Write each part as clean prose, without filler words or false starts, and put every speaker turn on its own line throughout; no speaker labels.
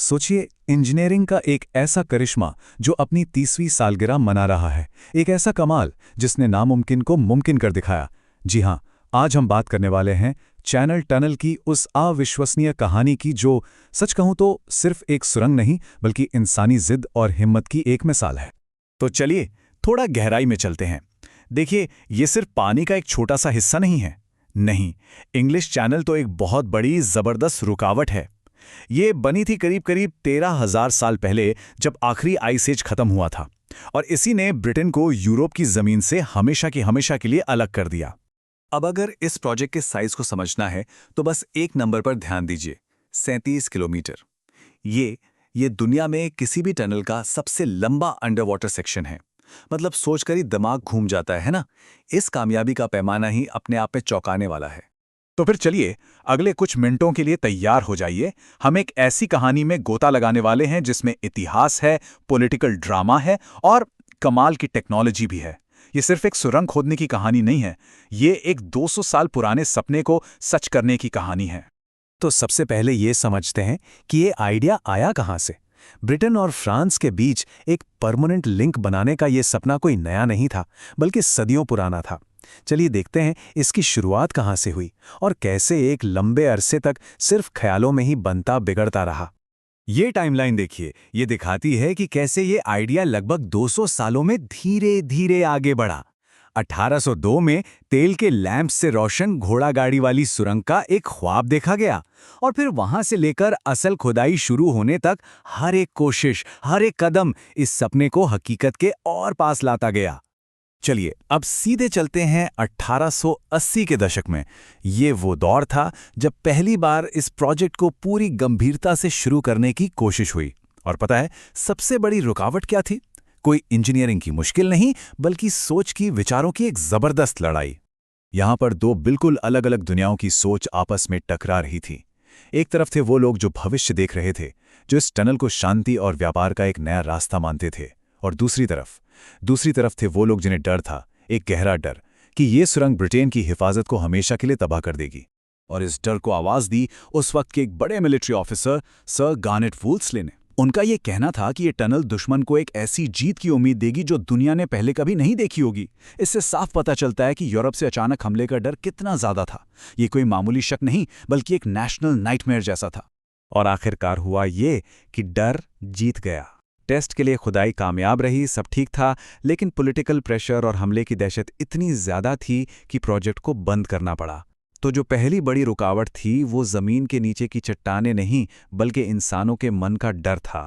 सोचिए, इंजीनियरिंग का एक ऐसा करिश्मा जो अपनी 30वीं सालगिरह मना रहा है। एक ऐसा कमाल जिसने नामुमकिन को मुमकिन कर दिखाया। जी हाँ, आज हम बात करने वाले हैं चैनल टनल की उस अविश्वसनीय कहानी की जो, सच कहूं तो, सिर्फ एक सुरंग नहीं बल्कि इंसानी जिद और हिम्मत की एक मिसाल है।
तो चलिए थोड़ा गहराई में चलते हैं। देखिए, ये सिर्फ पानी का एक छोटा सा हिस्सा नहीं है। नहीं, इंग्लिश चैनल तो एक बहुत बड़ी जबरदस्त रुकावट है। ये बनी थी करीब करीब 13,000 साल पहले, जब आखिरी आइस एज खत्म हुआ था, और इसी ने ब्रिटेन को यूरोप की जमीन से हमेशा के लिए अलग कर दिया। अब अगर इस प्रोजेक्ट के साइज को समझना है तो बस एक नंबर पर ध्यान दीजिए, 37 किलोमीटर। ये दुनिया में किसी भी टनल का सबसे लंबा अंडर वाटर सेक्शन है। मतलब सोचकर ही दिमाग घूम जाता है ना। इस कामयाबी का पैमाना ही अपने आप में चौंकाने वाला है। तो फिर चलिए, अगले कुछ मिनटों के लिए तैयार हो जाइए। हम एक ऐसी कहानी में गोता लगाने वाले हैं जिसमें इतिहास है, पॉलिटिकल ड्रामा है और कमाल की टेक्नोलॉजी भी है। ये सिर्फ एक सुरंग खोदने की कहानी नहीं है, ये एक 200 साल पुराने सपने को सच करने की कहानी है।
तो सबसे पहले ये समझते हैं कि ये आइडिया आया कहाँ से। ब्रिटेन और फ्रांस के बीच एक परमानेंट लिंक बनाने का ये सपना कोई नया नहीं था, बल्कि सदियों पुराना था। चलिए देखते हैं इसकी शुरुआत कहाँ से हुई और कैसे एक लंबे अरसे तक सिर्फ ख्यालों में ही बनता बिगड़ता रहा।
ये टाइमलाइन देखिए, ये दिखाती है कि कैसे ये आइडिया लगभग 200 सालों में धीरे धीरे आगे बढ़ा। 1802 में तेल के लैंप से रोशन घोड़ा गाड़ी वाली सुरंग का एक ख्वाब देखा गया, और फिर वहां से लेकर असल खुदाई शुरू होने तक हर एक कोशिश, हर एक कदम इस सपने को हकीकत के और पास लाता गया। चलिए अब सीधे चलते हैं 1880 के दशक में। ये वो दौर था जब पहली बार इस प्रोजेक्ट को पूरी गंभीरता से शुरू करने की कोशिश हुई। और पता है सबसे बड़ी रुकावट क्या थी? कोई इंजीनियरिंग की मुश्किल नहीं, बल्कि सोच की, विचारों की एक जबरदस्त लड़ाई। यहां पर दो बिल्कुल अलग अलग दुनियाओं की सोच आपस में टकरा रही थी। एक तरफ थे वो लोग जो भविष्य देख रहे थे, जो इस टनल को शांति और व्यापार का एक नया रास्ता मानते थे, और दूसरी तरफ थे वो लोग जिन्हें डर था, एक गहरा डर कि ये सुरंग ब्रिटेन की हिफाजत को हमेशा के लिए तबाह कर देगी। और इस डर को आवाज दी उस वक्त के एक बड़े मिलिट्री ऑफिसर सर गार्नेट वुल्सले ने। उनका ये कहना था कि ये टनल दुश्मन को एक ऐसी जीत की उम्मीद देगी जो दुनिया ने पहले कभी नहीं देखी होगी। इससे साफ पता चलता है कि यूरोप से अचानक हमले का डर कितना ज्यादा था। ये कोई मामूली शक नहीं, बल्कि एक नेशनल नाइटमेयर जैसा था। और आखिरकार हुआ ये कि डर जीत गया। टेस्ट के लिए खुदाई कामयाब रही, सब ठीक था, लेकिन पॉलिटिकल प्रेशर और हमले की दहशत इतनी ज्यादा थी कि प्रोजेक्ट को बंद करना पड़ा। तो जो पहली बड़ी रुकावट थी वो जमीन के नीचे की चट्टानें नहीं, बल्कि इंसानों के मन का डर था।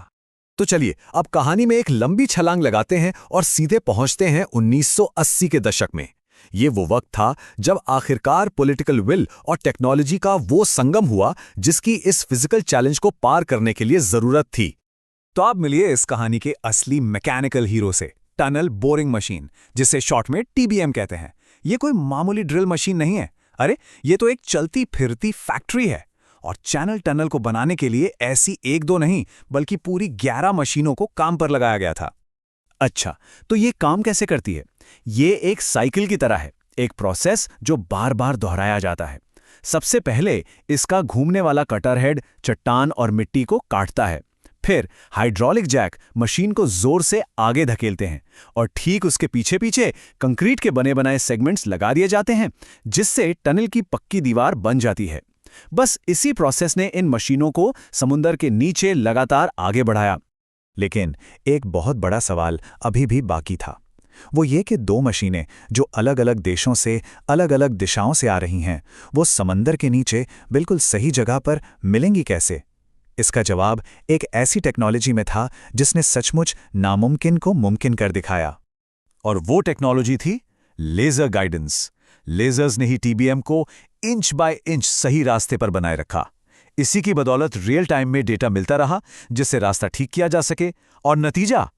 तो चलिए अब कहानी में एक लंबी छलांग लगाते हैं और सीधे पहुंचते हैं 1980 के दशक में। ये वो वक्त था जब आखिरकार पॉलिटिकल विल और टेक्नोलॉजी का वो संगम हुआ जिसकी इस फिजिकल चैलेंज को पार करने के लिए जरूरत थी। तो आप मिलिए इस कहानी के असली मैकेनिकल हीरो से, टनल बोरिंग मशीन, जिसे शॉर्ट में टीबीएम कहते हैं। ये कोई मामूली ड्रिल मशीन नहीं है, अरे ये तो एक चलती फिरती फैक्ट्री है। और चैनल टनल को बनाने के लिए ऐसी एक दो नहीं, बल्कि पूरी 11 मशीनों को काम पर लगाया गया था। अच्छा, तो ये काम कैसे करती है? ये एक साइकिल की तरह है, एक प्रोसेस जो बार बार दोहराया जाता है। सबसे पहले इसका घूमने वाला कटर हेड चट्टान और मिट्टी को काटता है। फिर हाइड्रोलिक जैक मशीन को जोर से आगे धकेलते हैं, और ठीक उसके पीछे पीछे कंक्रीट के बने बनाए सेगमेंट्स लगा दिए जाते हैं, जिससे टनल की पक्की दीवार बन जाती है। बस इसी प्रोसेस ने इन मशीनों को समुद्र के नीचे लगातार आगे बढ़ाया। लेकिन एक बहुत बड़ा सवाल अभी भी बाकी था। वो ये कि दो मशीनें जो अलग अलग देशों से, अलग अलग दिशाओं से आ रही हैं, वो समंदर के नीचे बिल्कुल सही जगह पर मिलेंगी कैसे? इसका जवाब एक ऐसी टेक्नोलॉजी में था जिसने सचमुच नामुमकिन को मुमकिन कर दिखाया। और वो टेक्नोलॉजी थी लेजर गाइडेंस। लेजर्स ने ही टीबीएम को इंच बाय इंच सही रास्ते पर बनाए रखा। इसी की बदौलत रियल टाइम में डेटा मिलता रहा, जिससे रास्ता ठीक किया जा सके। और नतीजा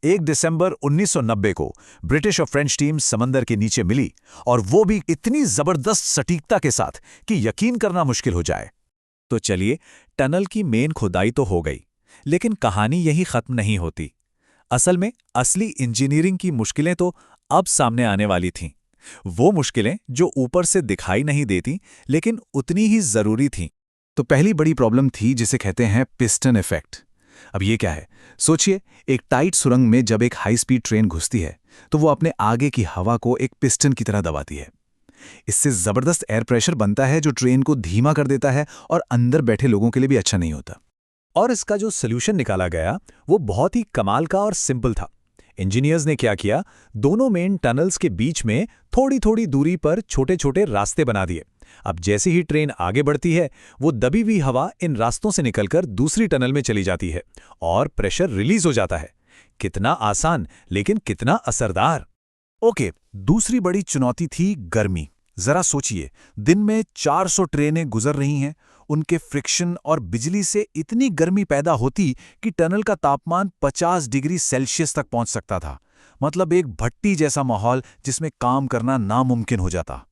1 दिसंबर 1990 को ब्रिटिश और फ्रेंच टीम समंदर के नीचे मिली, और वो भी इतनी जबरदस्त सटीकता के साथ कि यकीन करना मुश्किल हो जाए। तो चलिए, टनल की मेन खुदाई तो हो गई, लेकिन कहानी यही खत्म नहीं होती। असल में असली इंजीनियरिंग की मुश्किलें तो अब सामने आने वाली थीं। वो मुश्किलें जो ऊपर से दिखाई नहीं देती, लेकिन उतनी ही जरूरी थीं।
तो पहली बड़ी प्रॉब्लम थी जिसे कहते हैं पिस्टन इफेक्ट। अब ये क्या है? सोचिए, एक टाइट सुरंग में जब एक हाई स्पीड ट्रेन घुसती है तो वो अपने आगे की हवा को एक पिस्टन की तरह दबाती है। इससे जबरदस्त एयर प्रेशर बनता है जो ट्रेन को धीमा कर देता है और अंदर बैठे लोगों के लिए भी अच्छा नहीं होता। और इसका जो सॉल्यूशन निकाला गया वो बहुत ही कमाल का और सिंपल था। इंजीनियर्स ने क्या किया, दोनों मेन टनल्स के बीच में थोड़ी थोड़ी दूरी पर छोटे छोटे रास्ते बना दिए। अब जैसे ही ट्रेन आगे बढ़ती है वो दबी हुई हवा इन रास्तों से निकलकर दूसरी टनल में चली जाती है और प्रेशर रिलीज हो जाता है। कितना आसान लेकिन कितना असरदार। ओके, दूसरी बड़ी चुनौती थी गर्मी। जरा सोचिए, दिन में 400 ट्रेनें गुजर रही हैं, उनके फ्रिक्शन और बिजली से इतनी गर्मी पैदा होती कि टनल का तापमान 50 डिग्री सेल्सियस तक पहुंच सकता था। मतलब एक भट्टी जैसा माहौल जिसमें काम करना नामुमकिन हो जाता।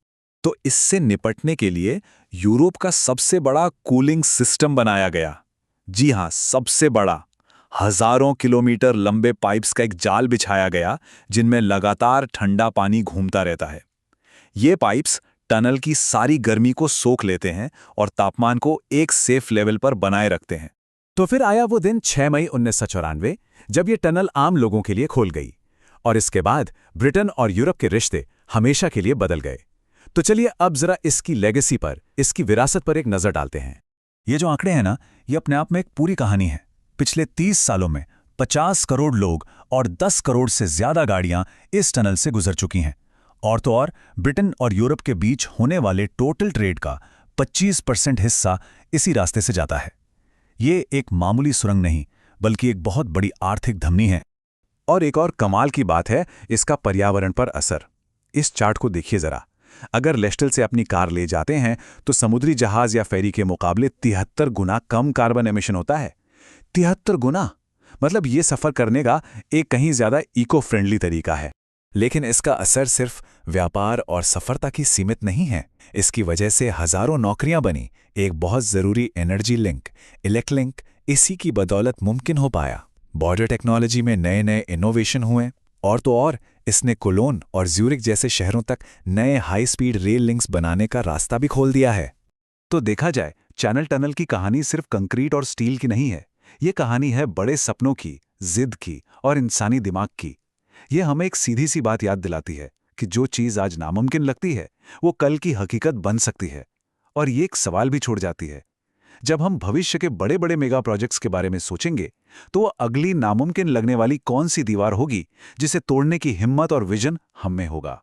तो इससे निपटने के लिए यूरोप का सबसे बड़ा कूलिंग सिस्टम बनाया गया। जी हां, सबसे बड़ा। हजारों किलोमीटर लंबे पाइप्स का एक जाल बिछाया गया जिनमें लगातार ठंडा पानी घूमता रहता है। ये पाइप्स टनल की सारी गर्मी को सोख लेते हैं और तापमान को एक सेफ लेवल पर बनाए रखते हैं। तो फिर आया वो दिन 6 मई 1994 जब ये टनल आम लोगों के लिए खोल गई और इसके बाद ब्रिटेन और यूरोप के रिश्ते हमेशा के लिए बदल गए। तो चलिए अब जरा इसकी लेगेसी पर, इसकी विरासत पर एक नजर डालते हैं। ये जो आंकड़े हैं ना, ये अपने आप में एक पूरी कहानी है। पिछले 30 सालों में 50 करोड़ लोग और 10 करोड़ से ज्यादा गाड़ियां इस टनल से गुजर चुकी हैं। और तो और ब्रिटेन और यूरोप के बीच होने वाले टोटल ट्रेड का 25% हिस्सा इसी रास्ते से जाता है। ये एक मामूली सुरंग नहीं, बल्कि एक बहुत बड़ी आर्थिक धमनी है। और एक और कमाल की बात है इसका पर्यावरण पर असर। इस चार्ट को देखिए जरा। अगर लेस्टल से अपनी कार ले जाते हैं तो समुद्री जहाज या फेरी के मुकाबले 73 गुना कम कार्बन एमिशन होता है। 73 गुना! मतलब ये सफर करने का एक कहीं ज्यादा इको फ्रेंडली तरीका है। लेकिन इसका असर सिर्फ व्यापार और सफरता की सीमित नहीं है। इसकी वजह से हजारों नौकरियां बनी। एक बहुत जरूरी एनर्जी लिंक, इलेक्ट्रिक लिंक, इसी की बदौलत मुमकिन हो पाया। बॉर्डर टेक्नोलॉजी में नए नए इनोवेशन हुए और तो और इसने कोलोन और ज्यूरिक जैसे शहरों तक नए हाई स्पीड रेल लिंक्स बनाने का रास्ता भी खोल दिया है। तो देखा जाए, चैनल टनल की कहानी सिर्फ कंक्रीट और स्टील की नहीं है। ये कहानी है बड़े सपनों की, जिद की और इंसानी दिमाग की। ये हमें एक सीधी सी बात याद दिलाती है कि जो चीज़ आज नामुमकिन लगती है वो कल की हकीकत बन सकती है। और ये एक सवाल भी छोड़ जाती है, जब हम भविष्य के बड़े बड़े मेगा प्रोजेक्ट्स के बारे में सोचेंगे तो वो अगली नामुमकिन लगने वाली कौन सी दीवार होगी जिसे तोड़ने की हिम्मत और विजन हम में होगा।